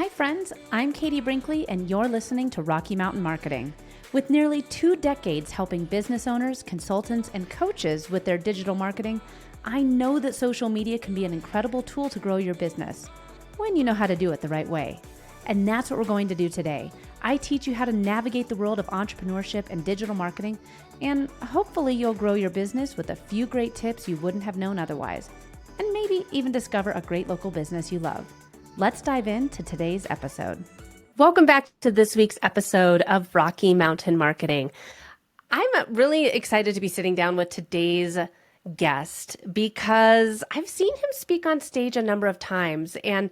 Hi friends, I'm Katie Brinkley and you're listening to Rocky Mountain Marketing. With nearly 2 decades helping business owners, consultants, and coaches with their digital marketing, I know that social media can be an incredible tool to grow your business when you know how to do it the right way. And that's what we're going to do today. I teach you how to navigate the world of entrepreneurship and digital marketing, and hopefully you'll grow your business with a few great tips you wouldn't have known otherwise, and maybe even discover a great local business you love. Let's dive into today's episode. Welcome back to this week's episode of Rocky Mountain Marketing. I'm really excited to be sitting down with today's guest because I've seen him speak on stage a number of times, and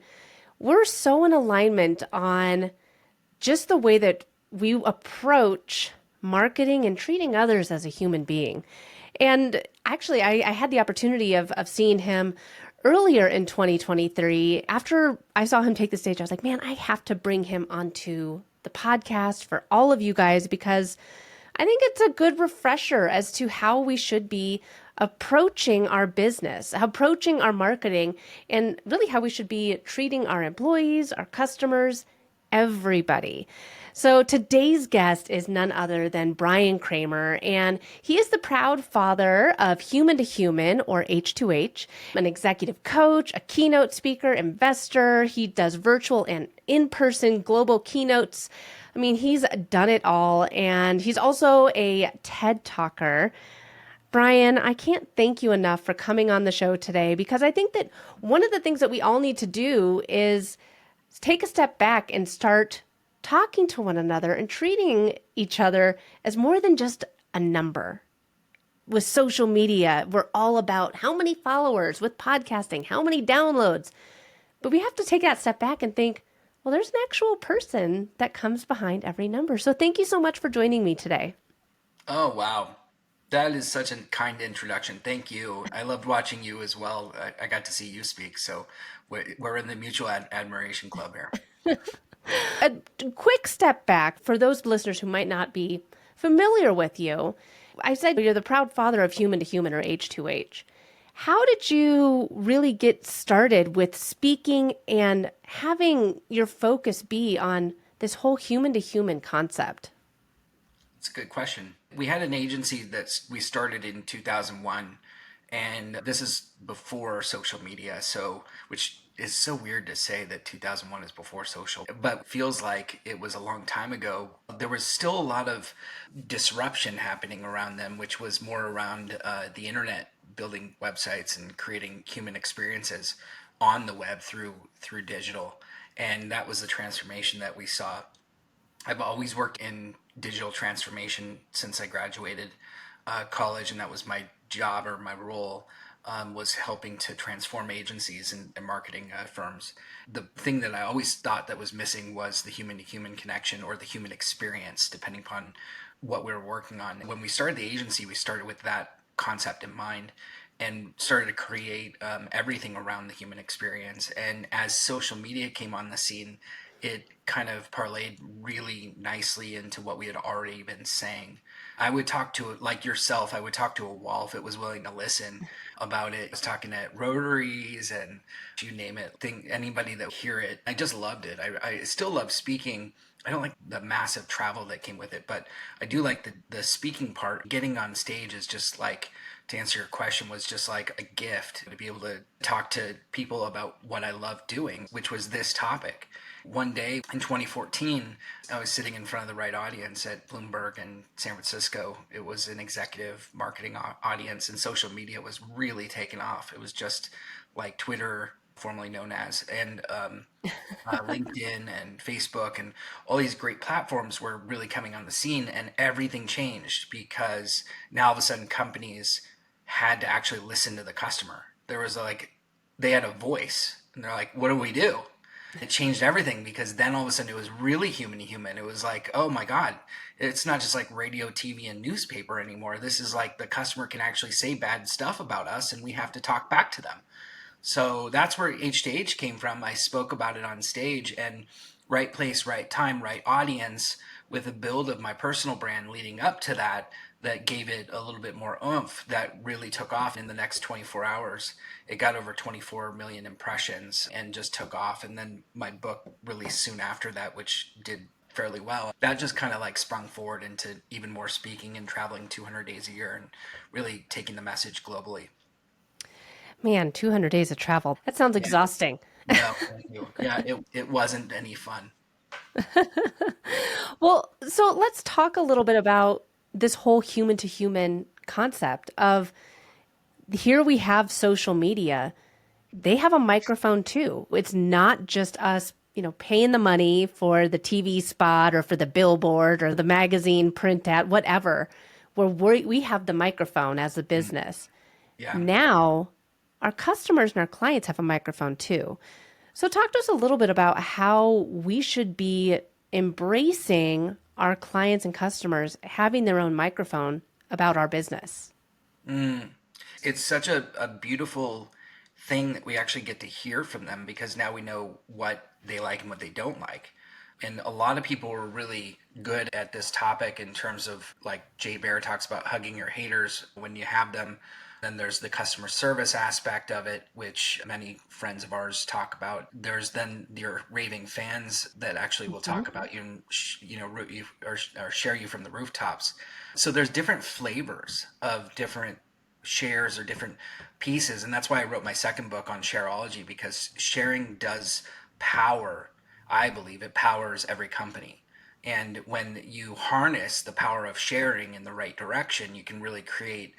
we're so in alignment on just the way that we approach marketing and treating others as a human being. And actually, I had the opportunity of seeing him earlier in 2023. After I saw him take the stage, I was like, man, I have to bring him onto the podcast for all of you guys because I think it's a good refresher as to how we should be approaching our business, approaching our marketing, and really how we should be treating our employees, our customers, everybody. So today's guest is none other than Bryan Kramer, and he is the proud father of Human to Human, or H2H, an executive coach, a keynote speaker, investor. He does virtual and in-person global keynotes. I mean, he's done it all, and he's also a TED Talker. Bryan, I can't thank you enough for coming on the show today because I think that one of the things that we all need to do is take a step back and start talking to one another and treating each other as more than just a number. With social media, we're all about how many followers. With podcasting, how many downloads. But we have to take that step back and think, well, there's an actual person that comes behind every number. So thank you so much for joining me today. Oh, wow. That is such a kind introduction. Thank you. I loved watching you as well. I got to see you speak. So we're in the mutual admiration club here. A quick step back for those listeners who might not be familiar with you. I said you're the proud father of Human to Human, or H2H. How did you really get started with speaking and having your focus be on this whole human to human concept? It's a good question. We had an agency that we started in 2001, and this is before social media. So, which is so weird to say that 2001 is before social, but feels like it was a long time ago. There was still a lot of disruption happening around them, which was more around the internet, building websites and creating human experiences on the web through digital. And that was the transformation that we saw. I've always worked in digital transformation since I graduated college, and that was my job or my role. Was helping to transform agencies and marketing firms. The thing that I always thought that was missing was the human-to-human connection or the human experience, depending upon what we were working on. When we started the agency, we started with that concept in mind and started to create everything around the human experience. And as social media came on the scene, it kind of parlayed really nicely into what we had already been saying. I would talk to, like yourself, I would talk to a wall if it was willing to listen about it. I was talking at Rotaries and you name it, anybody that would hear it. I just loved it. I still love speaking. I don't like the massive travel that came with it, but I do like the speaking part. Getting on stage is just like, to answer your question, was just like a gift to be able to talk to people about what I love doing, which was this topic. One day in 2014, I was sitting in front of the right audience at Bloomberg in San Francisco. It was an executive marketing audience, and social media was really taking off. It was just like Twitter, formerly known as, and LinkedIn and Facebook, and all these great platforms were really coming on the scene, and everything changed because now all of a sudden companies had to actually listen to the customer. There was they had a voice, and they're like, what do we do? It changed everything because then all of a sudden it was really human to human. It was like, oh my God, it's not just like radio, TV, and newspaper anymore. This is like the customer can actually say bad stuff about us and we have to talk back to them. So that's where H2H came from. I spoke about it on stage, and right place, right time, right audience, with a build of my personal brand leading up to that, that gave it a little bit more oomph that really took off in the next 24 hours. It got over 24 million impressions and just took off. And then my book released soon after that, which did fairly well. That just kind of like sprung forward into even more speaking and traveling 200 days a year and really taking the message globally. Man, 200 days of travel. That sounds Yeah. exhausting. No, thank you. Yeah, it wasn't any fun. Well, so let's talk a little bit about this whole human to human concept of here we have social media. They have a microphone too. It's not just us, paying the money for the TV spot or for the billboard or the magazine print ad, whatever, where we have the microphone as a Mm, business. yeah. Now, our customers and our clients have a microphone too. So, talk to us a little bit about how we should be embracing our clients and customers having their own microphone about our business. Mm. It's such a beautiful thing that we actually get to hear from them because now we know what they like and what they don't like. And a lot of people were really good at this topic in terms of, like Jay Bear talks about, hugging your haters when you have them. Then there's the customer service aspect of it, which many friends of ours talk about. There's then your raving fans that actually will Mhm. talk about you and root you or share you from the rooftops. So there's different flavors of different shares or different pieces, and that's why I wrote my second book on shareology, because sharing does power. I believe it powers every company. And when you harness the power of sharing in the right direction, you can really create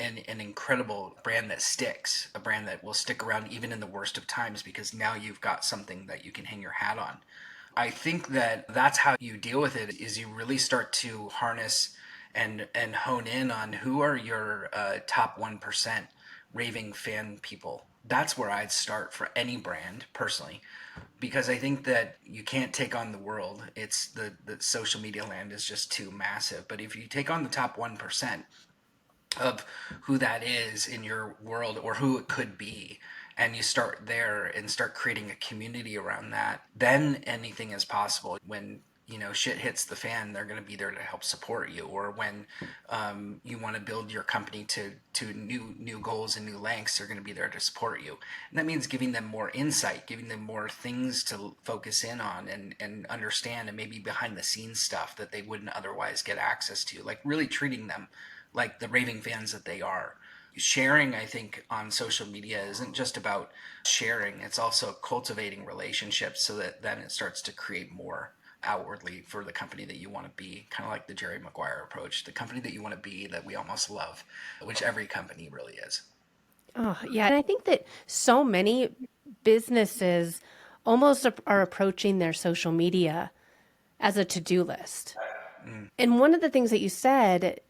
an incredible brand that sticks, a brand that will stick around even in the worst of times, because now you've got something that you can hang your hat on. I think that that's how you deal with it, is you really start to harness and hone in on who are your top 1% raving fan people. That's where I'd start for any brand personally, because I think that you can't take on the world. It's the social media land is just too massive. But if you take on the top 1% of who that is in your world, or who it could be, and you start there and start creating a community around that, then anything is possible. When shit hits the fan, they're going to be there to help support you. Or when you want to build your company to new goals and new lengths, they're going to be there to support you. And that means giving them more insight, giving them more things to focus in on and understand, and maybe behind the scenes stuff that they wouldn't otherwise get access to, like really treating them like the raving fans that they are. Sharing, I think, on social media isn't just about sharing, it's also cultivating relationships so that then it starts to create more outwardly for the company that you want to be, kind of like the Jerry Maguire approach, the company that you want to be, that we almost love, which every company really is. Oh, yeah. And I think that so many businesses almost are approaching their social media as a to-do list. Mm. And one of the things that you said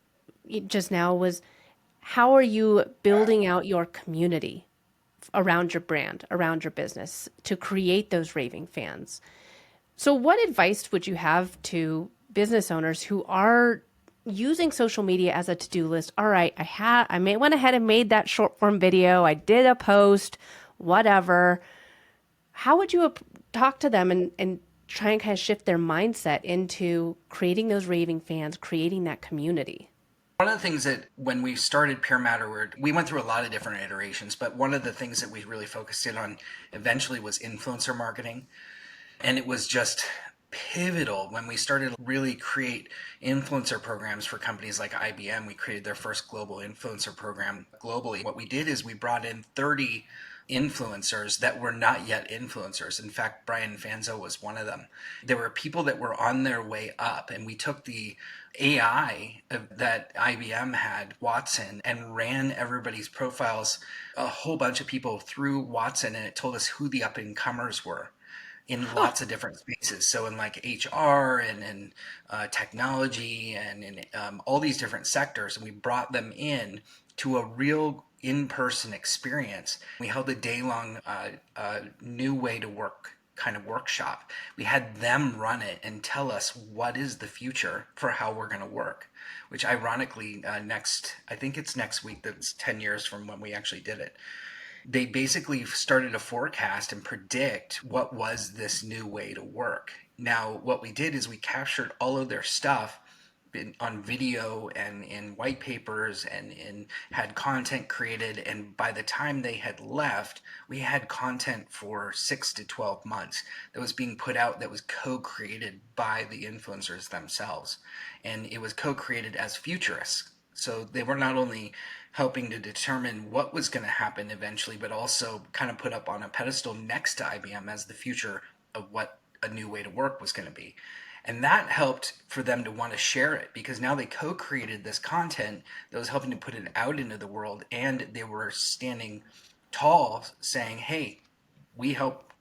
just now was, how are you building out your community around your brand, around your business to create those raving fans? So, what advice would you have to business owners who are using social media as a to-do list? All right, I went ahead and made that short form video. I did a post, whatever. How would you talk to them and try and kind of shift their mindset into creating those raving fans, creating that community? One of the things that when we started Pure Matter, we went through a lot of different iterations, but one of the things that we really focused in on eventually was influencer marketing. And it was just pivotal when we started to really create influencer programs for companies like IBM. We created their first global influencer program globally. What we did is we brought in 30 influencers that were not yet influencers. In fact, Brian Fanzo was one of them. There were people that were on their way up, and we took the AI that IBM had, Watson, and ran everybody's profiles, a whole bunch of people through Watson, and it told us who the up and comers were in Huh. lots of different spaces. So in like HR and in technology and in all these different sectors, and we brought them in to a real in-person experience. We held a day-long new way to work kind of workshop. We had them run it and tell us what is the future for how we're going to work, which ironically I think it's next week, that's 10 years from when we actually did it. They basically started to forecast and predict what was this new way to work. Now, what we did is we captured all of their stuff been on video and in white papers and had content created. And by the time they had left, we had content for 6 to 12 months that was being put out that was co-created by the influencers themselves. And it was co-created as futurists. So they were not only helping to determine what was going to happen eventually, but also kind of put up on a pedestal next to IBM as the future of what a new way to work was going to be. And that helped for them to want to share it because now they co-created this content that was helping to put it out into the world, and they were standing tall saying, hey, we help,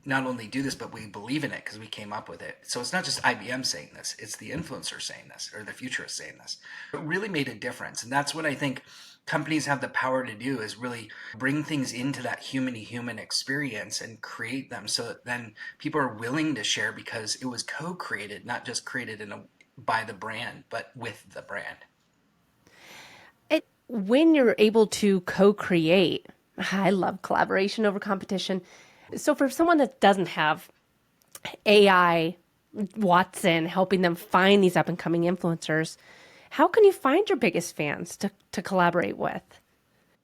not only do this, but we believe in it because we came up with it. So it's not just IBM saying this, it's the influencer saying this or the futurist saying this. It really made a difference. And that's what I think companies have the power to do, is really bring things into that human to human experience and create them so that then people are willing to share because it was co-created, not just created by the brand, but with the brand. When you're able to co-create, I love collaboration over competition. So for someone that doesn't have AI, Watson helping them find these up and coming influencers, how can you find your biggest fans to collaborate with?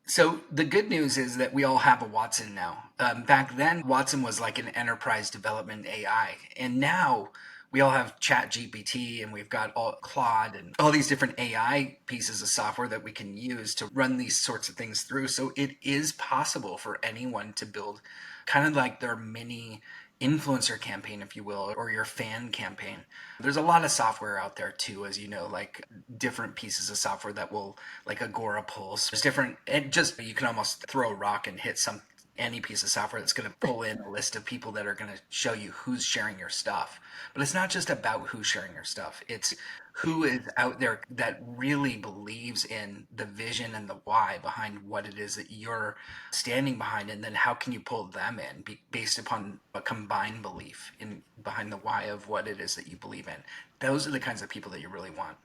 So the good news is that we all have a Watson now. Back then, Watson was like an enterprise development AI, and now we all have Chat GPT, and we've got all Claude and all these different AI pieces of software that we can use to run these sorts of things through. So it is possible for anyone to build kind of like their mini influencer campaign, if you will, or your fan campaign. There's a lot of software out there too, as you know, like different pieces of software that will, like Agora Pulse. There's different, and just you can almost throw a rock and hit any piece of software that's going to pull in a list of people that are going to show you who's sharing your stuff. But it's not just about who's sharing your stuff. It's who is out there that really believes in the vision and the why behind what it is that you're standing behind, and then how can you pull them in based upon a combined belief in behind the why of what it is that you believe in. Those are the kinds of people that you really want.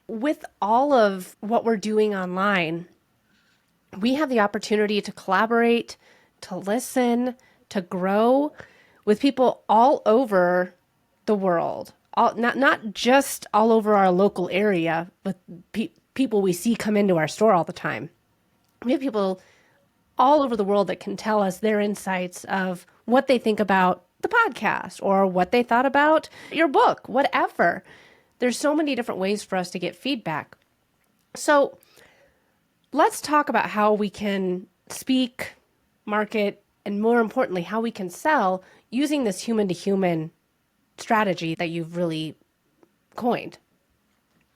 With all of what we're doing online, we have the opportunity to collaborate, to listen, to grow with people all over the world. Not just all over our local area, but people we see come into our store all the time. We have people all over the world that can tell us their insights of what they think about the podcast or what they thought about your book, whatever. There's so many different ways for us to get feedback. So let's talk about how we can speak, market, and more importantly, how we can sell using this human to human strategy that you've really coined.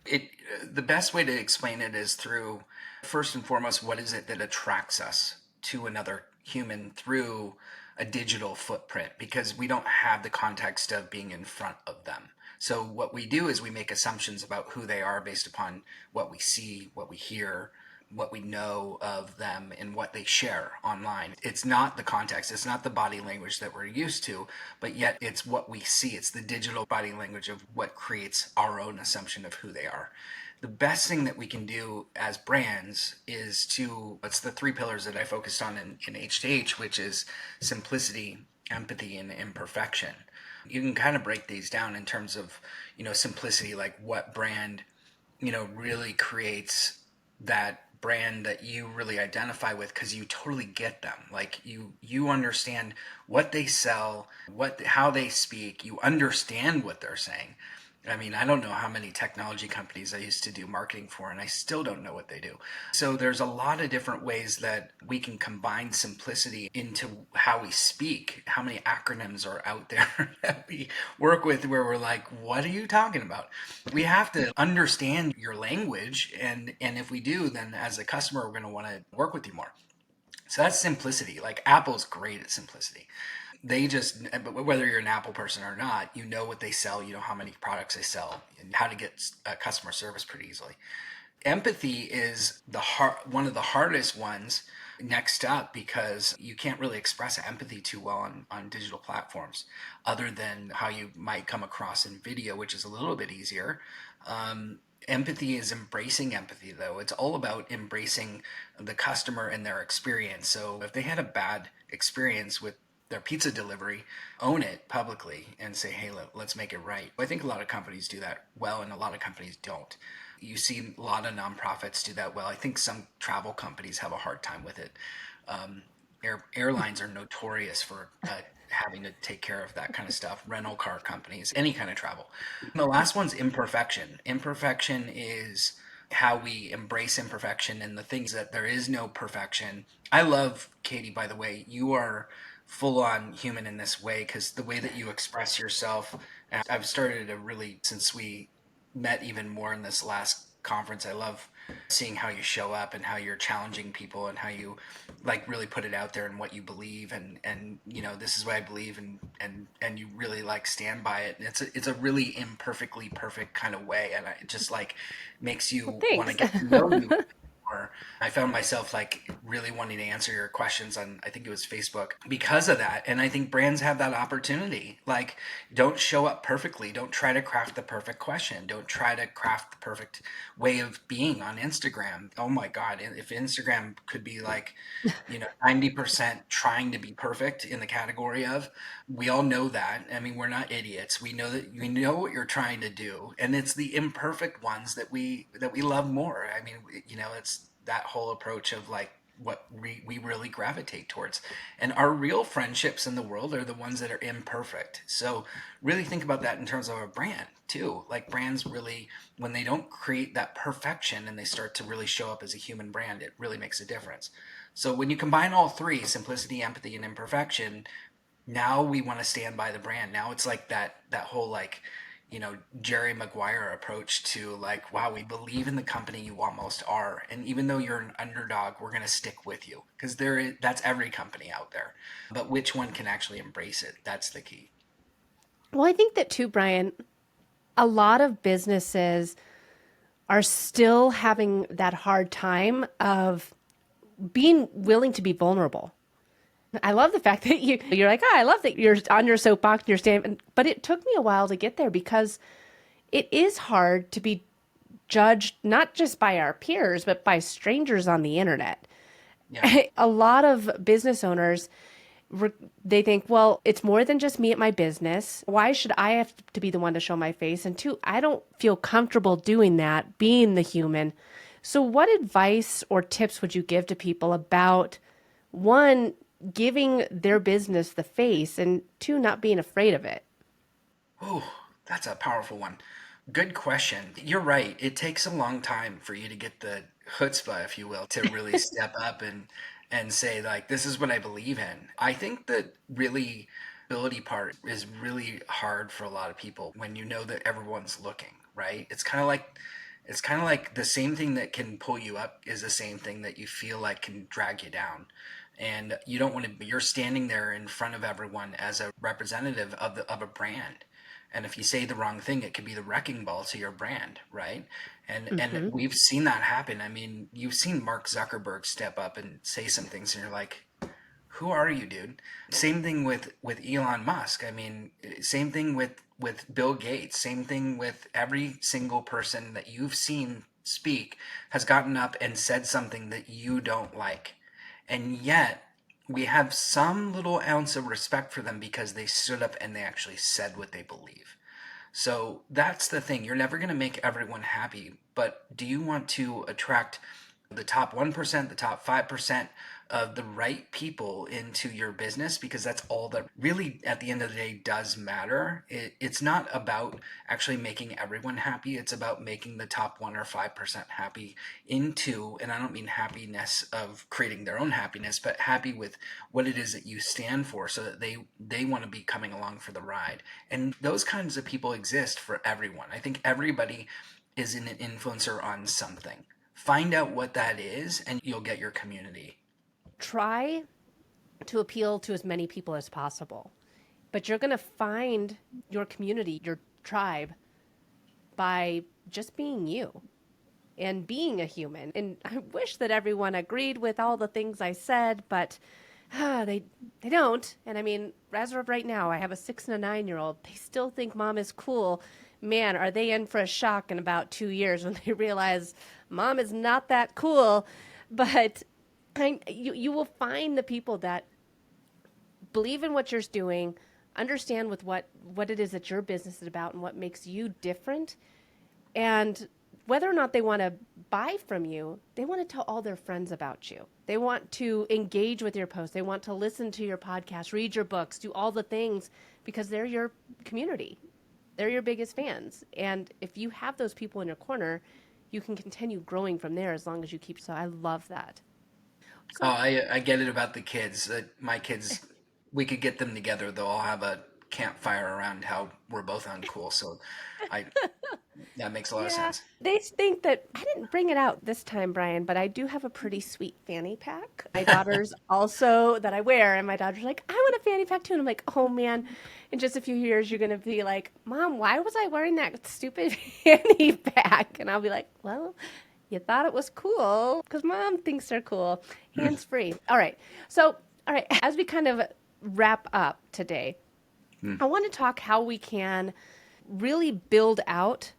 The best way to explain it is through, first and foremost, what is it that attracts us to another human through a digital footprint, because we don't have the context of being in front of them. So what we do is we make assumptions about who they are based upon what we see, what we hear, what we know of them, and what they share online. It's not the context, it's not the body language that we're used to, but yet it's what we see. It's the digital body language of what creates our own assumption of who they are. The best thing that we can do as brands is it's the three pillars that I focused on in H2H, which is simplicity, empathy, and imperfection. You can kind of break these down in terms of, simplicity, like what brand, really creates that brand that you really identify with because you totally get them. Like you understand what they sell, how they speak, you understand what they're saying. I mean, I don't know how many technology companies I used to do marketing for, and I still don't know what they do. So there's a lot of different ways that we can combine simplicity into how we speak. How many acronyms are out there that we work with where we're like, what are you talking about? We have to understand your language, and if we do, then as a customer, we're going to want to work with you more. So that's simplicity. Like Apple's great at simplicity. They just, whether you're an Apple person or not, you know what they sell, you know how many products they sell, and how to get customer service pretty easily. Empathy is one of the hardest ones next up, because you can't really express empathy too well on digital platforms, other than how you might come across in video, which is a little bit easier. Empathy is embracing empathy, though. It's all about embracing the customer and their experience. So if they had a bad experience with their pizza delivery, own it publicly and say, hey, let's make it right. I think a lot of companies do that well, and a lot of companies don't. You see a lot of nonprofits do that well. I think some travel companies have a hard time with it. Um, Airlines are notorious for having to take care of that kind of stuff. Rental car companies, any kind of travel. The last one's imperfection. Imperfection is how we embrace imperfection and the things that there is no perfection. I love, Katie, by the way, you are full on human in this way, because the way that you express yourself, and I've started to really, since we met even more in this last conference, I love seeing how you show up and how you're challenging people and how you like really put it out there and what you believe, and this is what I believe, and you really like stand by it, and it's a really imperfectly perfect kind of way, and it just like makes Well, you want to thanks. get to know you more. I found myself like really wanting to answer your questions on, I think it was Facebook, because of that. And I think brands have that opportunity. Like, don't show up perfectly. Don't try to craft the perfect question. Don't try to craft the perfect way of being on Instagram. Oh my God. If Instagram could be like, 90% trying to be perfect in the category of, we all know that. I mean, we're not idiots. We know that we know what you're trying to do, and it's the imperfect ones that we love more. I mean, it's that whole approach of like what we really gravitate towards. And our real friendships in the world are the ones that are imperfect. So really think about that in terms of a brand too. Like, brands really, when they don't create that perfection and they start to really show up as a human brand, it really makes a difference. So when you combine all three, simplicity, empathy, and imperfection, now we want to stand by the brand. Now it's like that whole like, Jerry Maguire approach to like, wow, we believe in the company you almost are, and even though you're an underdog, we're going to stick with you, because that's every company out there. But which one can actually embrace it? That's the key. Well, I think that too, Brian, a lot of businesses are still having that hard time of being willing to be vulnerable. I love the fact that you're like, oh, I love that you're on your soapbox, you're standing, but it took me a while to get there because it is hard to be judged not just by our peers, but by strangers on the internet. Yeah. A lot of business owners, they think, well, it's more than just me at my business. Why should I have to be the one to show my face? And two, I don't feel comfortable doing that, being the human. So what advice or tips would you give to people about, one, giving their business the face, and two, not being afraid of it? Oh, that's a powerful one. Good question. You're right. It takes a long time for you to get the chutzpah, if you will, to really step up and say like, this is what I believe in. I think that really ability part is really hard for a lot of people when you know that everyone's looking, right? It's kind of like the same thing that can pull you up is the same thing that you feel like can drag you down. And you don't want to, you're standing there in front of everyone as a representative of a brand. And if you say the wrong thing, it could be the wrecking ball to your brand, right? And Mm-hmm. we've seen that happen. I mean, you've seen Mark Zuckerberg step up and say some things, and you're like, who are you, dude? Same thing with Elon Musk. I mean, same thing with Bill Gates. Same thing with every single person that you've seen speak has gotten up and said something that you don't like. And yet, we have some little ounce of respect for them because they stood up and they actually said what they believe. So that's the thing. You're never going to make everyone happy, but do you want to attract the top 1%, the top 5% of the right people into your business? Because that's all that really, at the end of the day, does matter. It's not about actually making everyone happy. It's about making the top 1 or 5% happy into, and I don't mean happiness of creating their own happiness, but happy with what it is that you stand for, so that they want to be coming along for the ride. And those kinds of people exist for everyone. I think everybody is an influencer on something. Find out what that is, and you'll get your community. Try to appeal to as many people as possible, but you're going to find your community, your tribe, by just being you and being a human. And I wish that everyone agreed with all the things I said, but they don't. And I mean, as of right now, I have a 6 and a 9-year-old. They still think mom is cool. Man, are they in for a shock in about 2 years when they realize mom is not that cool. But you will find the people that believe in what you're doing, understand with what it is that your business is about and what makes you different. And whether or not they want to buy from you, they want to tell all their friends about you. They want to engage with your posts. They want to listen to your podcast, read your books, do all the things because they're your community. They're your biggest fans. And if you have those people in your corner, you can continue growing from there as long as you keep. So I love that. Oh, I get it about the kids. My kids, we could get them together. They'll all have a campfire around how we're both uncool. So I that makes a lot of Yeah, sense. they think that I didn't bring it out this time, Brian, but I do have a pretty sweet fanny pack. My daughter's also that I wear, and my daughter's like, I want a fanny pack too. And I'm like, oh man, in just a few years, you're going to be like, Mom, why was I wearing that stupid fanny pack? And I'll be like, well, you thought it was cool because Mom thinks they're cool. Hands free. All right. So, all right, as we kind of wrap up today, I want to talk how we can really build out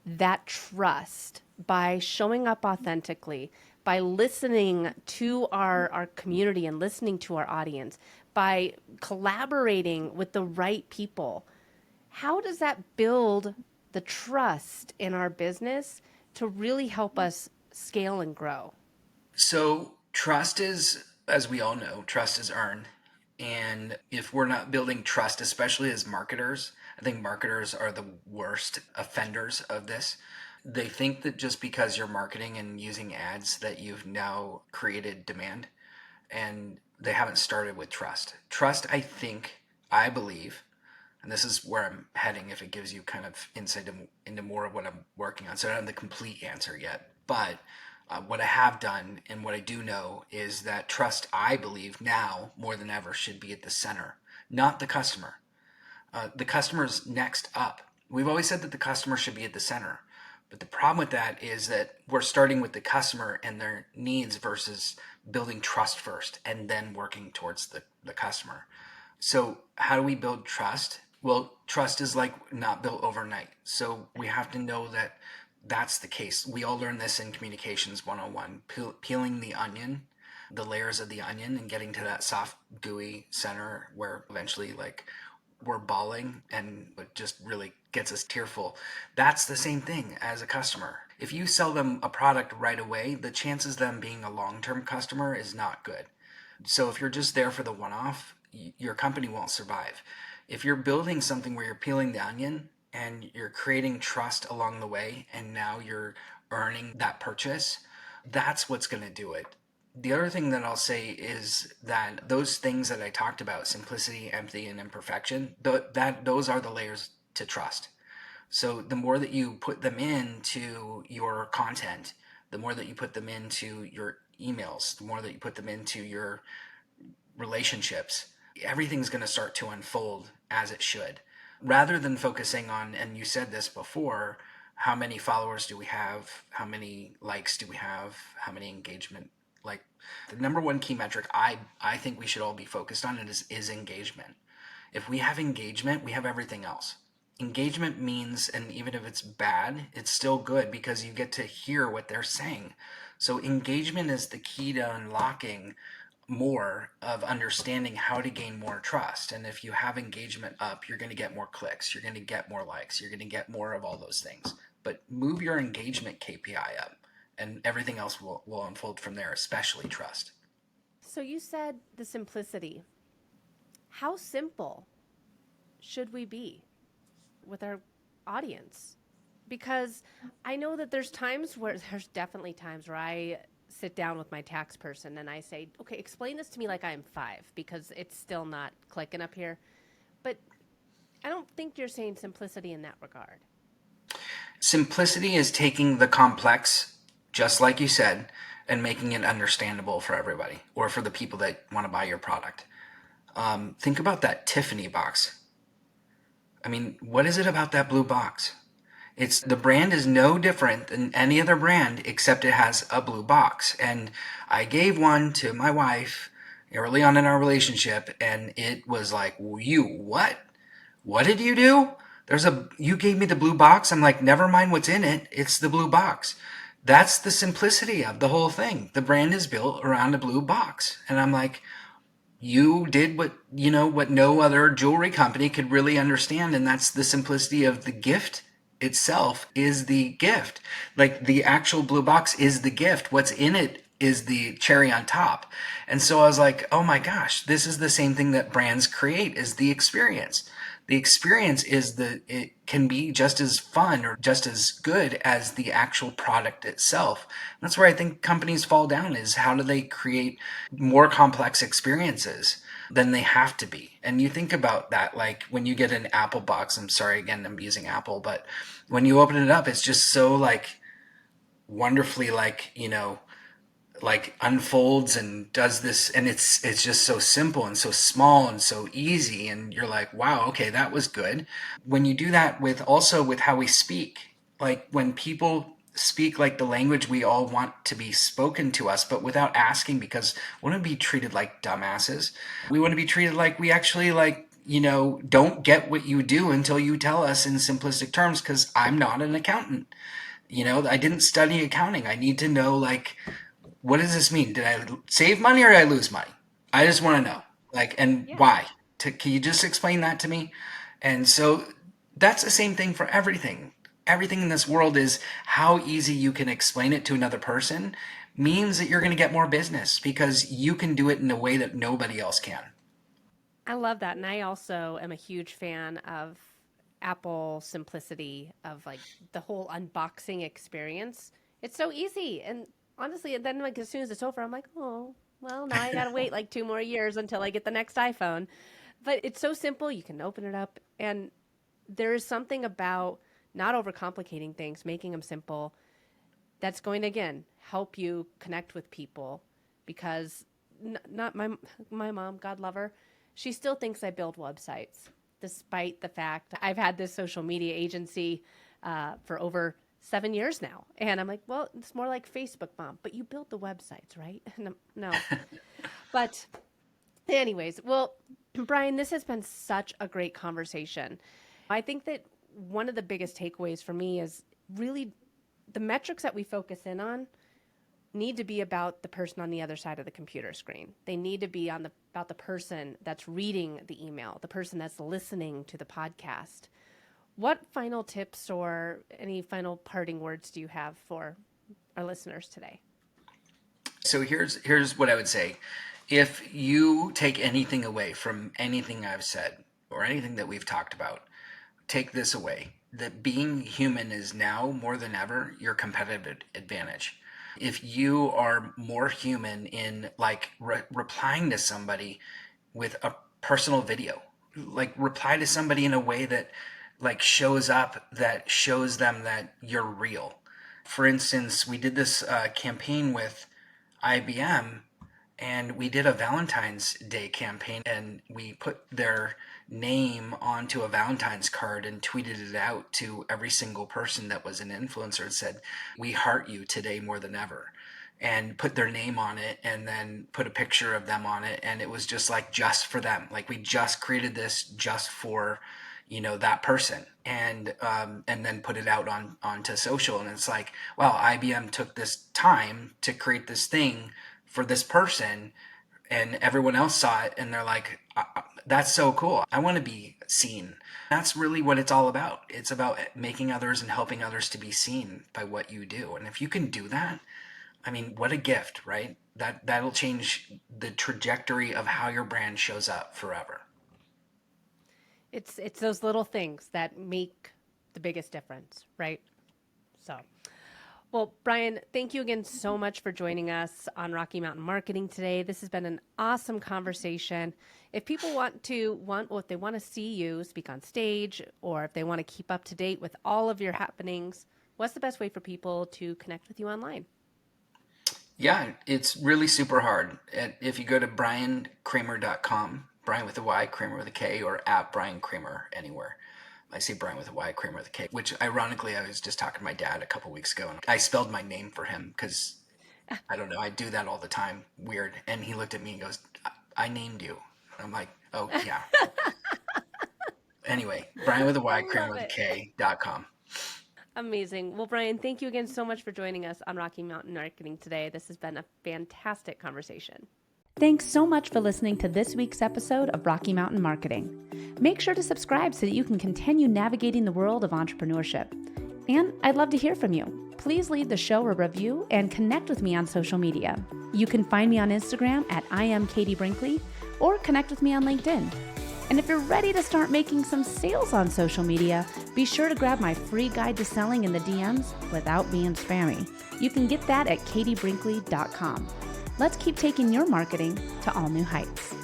that trust by showing up authentically, by listening to our community and listening to our audience, by collaborating with the right people. How does that build the trust in our business to really help us scale and grow? So trust is, as we all know, trust is earned. And if we're not building trust, especially as marketers, I think marketers are the worst offenders of this. They think that just because you're marketing and using ads that you've now created demand, and they haven't started with trust. Trust, I believe, and this is where I'm heading if it gives you kind of insight into more of what I'm working on. So I don't have the complete answer yet, but what I have done and what I do know is that trust, I believe now more than ever, should be at the center, not the customer. The customer's next up. We've always said that the customer should be at the center. But the problem with that is that we're starting with the customer and their needs versus building trust first and then working towards the customer. So how do we build trust? Well, trust is like not built overnight. So we have to know that that's the case. We all learn this in communications 101, peeling the onion, the layers of the onion and getting to that soft, gooey center where eventually like we're bawling and it just really gets us tearful. That's the same thing as a customer. If you sell them a product right away, the chances of them being a long-term customer is not good. So if you're just there for the one-off, your company won't survive. If you're building something where you're peeling the onion and you're creating trust along the way and now you're earning that purchase, that's what's going to do it. The other thing that I'll say is that those things that I talked about, simplicity, empathy, and imperfection, those are the layers to trust. So the more that you put them into your content, the more that you put them into your emails, the more that you put them into your relationships, everything's going to start to unfold as it should. Rather than focusing on, and you said this before, how many followers do we have? How many likes do we have? How many engagement? Like the number one key metric I think we should all be focused on is engagement. If we have engagement, we have everything else. Engagement means, and even if it's bad, it's still good because you get to hear what they're saying. So engagement is the key to unlocking more of understanding how to gain more trust. And if you have engagement up, you're going to get more clicks, you're going to get more likes, you're going to get more of all those things. But move your engagement KPI up and everything else will unfold from there, especially trust. So you said the simplicity. How simple should we be with our audience? Because I know that there's definitely times where I sit down with my tax person and I say, okay, explain this to me like I'm 5 because it's still not clicking up here. But I don't think you're saying simplicity in that regard. Simplicity is taking the complex, just like you said, and making it understandable for everybody or for the people that want to buy your product. Think about that Tiffany box. I mean, what is it about that blue box? The brand is no different than any other brand except it has a blue box. And I gave one to my wife early on in our relationship and it was like, you what? What did you do? You gave me the blue box. I'm like, never mind what's in it. It's the blue box. That's the simplicity of the whole thing. The brand is built around a blue box. And I'm like, you did what no other jewelry company could really understand, and that's the simplicity of the gift itself is the gift. Like the actual blue box is the gift. What's in it is the cherry on top. And so I was like, oh my gosh, this is the same thing that brands create, is the experience. The experience it can be just as fun or just as good as the actual product itself. That's where I think companies fall down, is how do they create more complex experiences than they have to be. And you think about that, like when you get an Apple box, I'm sorry, again, I'm using Apple, but when you open it up, it's just so like wonderfully like unfolds and does this, and it's just so simple and so small and so easy, and you're like, wow, okay, that was good. When you do that with also with how we speak, like when people speak like the language we all want to be spoken to us, but without asking, because we want to be treated like dumbasses. We want to be treated like we actually don't get what you do until you tell us in simplistic terms, because I'm not an accountant. I didn't study accounting. I need to know, like, what does this mean? Did I save money or did I lose money? I just want to know, like, and Yeah. why? Can you just explain that to me? And so that's the same thing for everything. Everything in this world is how easy you can explain it to another person means that you're going to get more business because you can do it in a way that nobody else can. I love that. And I also am a huge fan of Apple simplicity of like the whole unboxing experience. It's so easy. And honestly, and then like as soon as it's over, I'm like, oh, well, now I gotta wait like 2 more years until I get the next iPhone. But it's so simple. You can open it up, and there is something about not overcomplicating things, making them simple. That's going to again help you connect with people because not my mom, God love her, she still thinks I build websites, despite the fact I've had this social media agency for over 7 years now, and I'm like, well, it's more like Facebook, mom, but you build the websites, right? No, but anyways, well, Bryan, this has been such a great conversation. I think that one of the biggest takeaways for me is really the metrics that we focus in on need to be about the person on the other side of the computer screen. They need to be about the person that's reading the email, the person that's listening to the podcast. What final tips or any final parting words do you have for our listeners today? So here's what I would say. If you take anything away from anything I've said or anything that we've talked about, take this away, that being human is now more than ever your competitive advantage. If you are more human in like replying to somebody with a personal video, like reply to somebody in a way that like shows up, that shows them that you're real. For instance, we did this campaign with IBM, and we did a Valentine's Day campaign, and we put their name onto a Valentine's card and tweeted it out to every single person that was an influencer and said, we heart you today more than ever, and put their name on it and then put a picture of them on it. And it was just like just for them, like we just created this just for that person, and then put it out onto social. And it's like, wow, IBM took this time to create this thing for this person, and everyone else saw it and they're like, that's so cool, I want to be seen. That's really what it's all about. It's about making others and helping others to be seen by what you do. And if you can do that, I mean, what a gift, right? That'll change the trajectory of how your brand shows up forever. It's those little things that make the biggest difference, right? So, well, Bryan, thank you again so much for joining us on Rocky Mountain Marketing today. This has been an awesome conversation. If people or if they want to see you speak on stage, or if they want to keep up to date with all of your happenings, what's the best way for people to connect with you online? Yeah, it's really super hard. If you go to bryankramer.com, Bryan with a Y, Kramer with a K, or at Bryan Kramer anywhere. I say Bryan with a Y, Kramer with a K, which ironically, I was just talking to my dad a couple weeks ago, and I spelled my name for him because I don't know, I do that all the time. Weird. And he looked at me and goes, I named you. And I'm like, oh, yeah. Anyway, Bryan with a I Y, Kramer love with a it. K.com. Amazing. Well, Bryan, thank you again so much for joining us on Rocky Mountain Marketing today. This has been a fantastic conversation. Thanks so much for listening to this week's episode of Rocky Mountain Marketing. Make sure to subscribe so that you can continue navigating the world of entrepreneurship. And I'd love to hear from you. Please leave the show a review and connect with me on social media. You can find me on Instagram at I am Katie Brinkley or connect with me on LinkedIn. And if you're ready to start making some sales on social media, be sure to grab my free guide to selling in the DMs without being spammy. You can get that at katiebrinkley.com. Let's keep taking your marketing to all new heights.